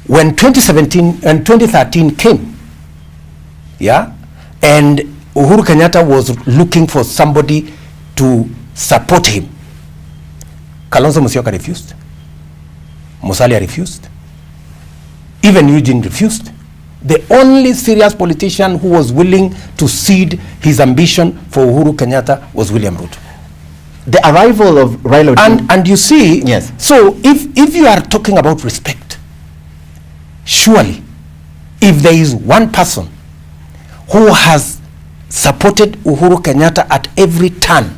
When 2017 and 2013 came, yeah, and Uhuru Kenyatta was looking for somebody to support him, Kalonzo Musyoka refused, Musalia refused, even Eugene refused. The only serious politician who was willing to cede his ambition for Uhuru Kenyatta was William Ruto. The arrival of Raila Odinga. And you see, yes. So if you are talking about respect, surely, if there is one person who has supported Uhuru Kenyatta at every turn,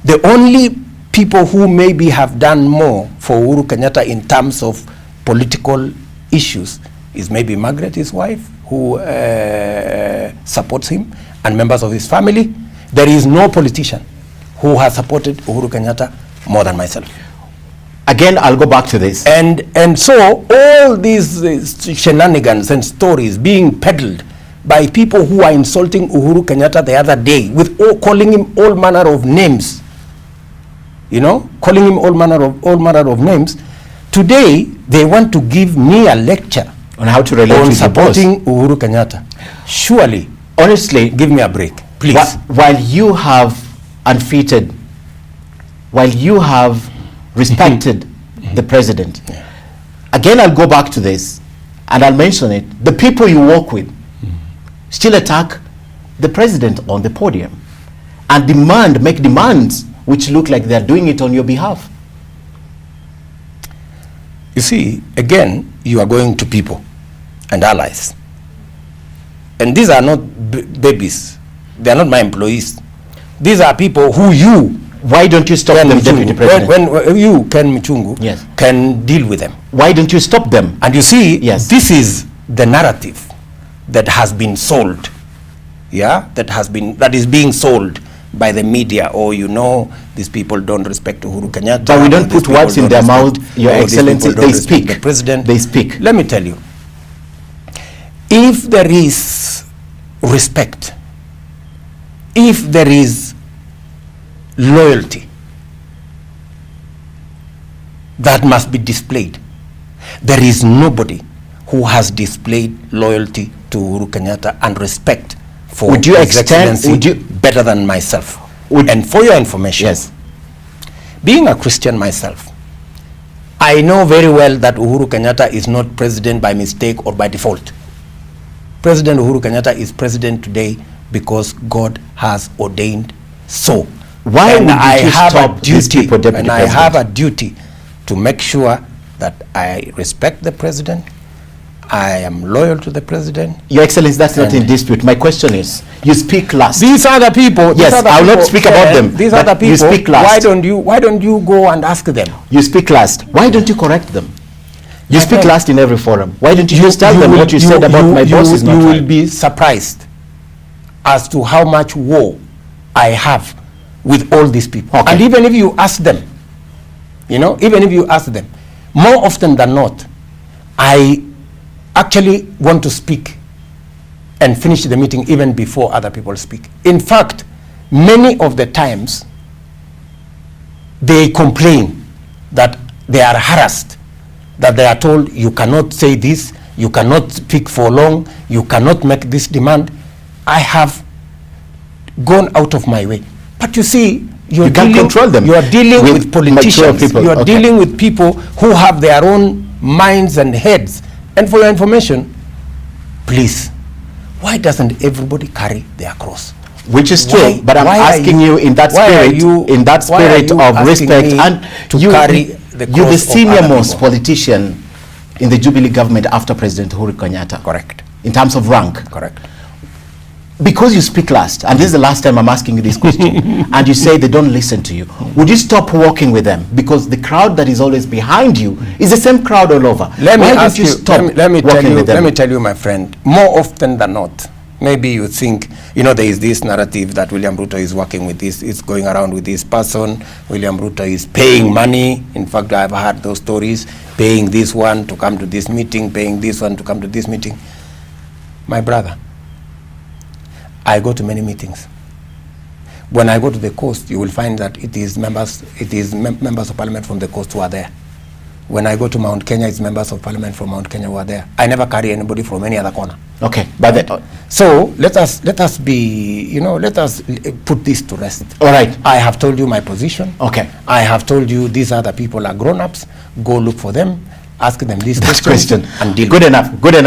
the only people who maybe have done more for Uhuru Kenyatta in terms of political issues is maybe Margaret, his wife, who supports him, and members of his family. There is no politician who has supported Uhuru Kenyatta more than myself. Again, I'll go back to this. And so all these shenanigans and stories being peddled by people who are insulting Uhuru Kenyatta the other day with calling him all manner of names, you know, calling him all manner of names. Today, they want to give me a lecture on how to relate to supporting Uhuru Kenyatta. Surely, honestly, give me a break, please. While you have unfeatured, while you have respected the president, again, I'll go back to this and I'll mention it. The people you work with still attack the president on the podium and make demands which look like they're doing it on your behalf. You see, again, you are going to people and allies. And these are not babies. They are not my employees. These are people who you... Why don't you stop them, Deputy President? When you, Ken Michungu, yes, can deal with them. Why don't you stop them? And you see, yes, this is the narrative that has been sold. Yeah? That is being sold by the media. Oh, you know, these people don't respect Uhuru Kenyatta. But we don't put words in their mouth, Your Excellency. They speak. The president. They speak. Let me tell you, if there is respect, if there is loyalty that must be displayed, there is nobody who has displayed loyalty to Uhuru Kenyatta and respect for His Excellency better than myself. And for your information, yes, being a Christian myself, I know very well that Uhuru Kenyatta is not president by mistake or by default. President Uhuru Kenyatta is president today because God has ordained so. Why would you stop these people, Deputy President? I have a duty to make sure that I respect the president, I am loyal to the president. Your Excellency, that's not in dispute. My question is, you speak last. These are the people. Yes, I will not speak about them. These are the people. You speak last. Why don't you go and ask them? You speak last. Why don't you correct them? You speak last in every forum. Why don't you just tell them what you said about my boss is not right? You will be surprised as to how much war I have with all these people. Okay. And even if you ask them, you know, even if you ask them, more often than not, I actually want to speak and finish the meeting even before other people speak. In fact, many of the times, they complain that they are harassed, that they are told, you cannot say this, you cannot speak for long, you cannot make this demand. I have gone out of my way. But you see, you can't control them. You are dealing with politicians. People. You are dealing with people who have their own minds and heads. And for your information, please, why doesn't everybody carry their cross? Which is true, but I'm asking you in that spirit, of respect, and you carry the cross. You're the senior most politician in the Jubilee government after President Uhuru Kenyatta. Correct. In terms of rank. Correct. Because you speak last, and this is the last time I'm asking you this question, and you say they don't listen to you, would you stop working with them? Because the crowd that is always behind you is the same crowd all over. Let me tell you, my friend, more often than not, maybe you think, you know, there is this narrative that William Ruto is working with this, is going around with this person, William Ruto is paying money. In fact, I've heard those stories, paying this one to come to this meeting, paying this one to come to this meeting. My brother, I go to many meetings. When I go to the coast, you will find that it is members of parliament from the coast who are there. When I go to Mount Kenya, it's members of parliament from Mount Kenya who are there. I never carry anybody from any other corner. Okay, but So let us be, let us put this to rest. all right. I have told you my position. Okay. I have told you these other people are grown-ups. Go look for them, ask them this This question, question and deal good with it. enough. Good enough.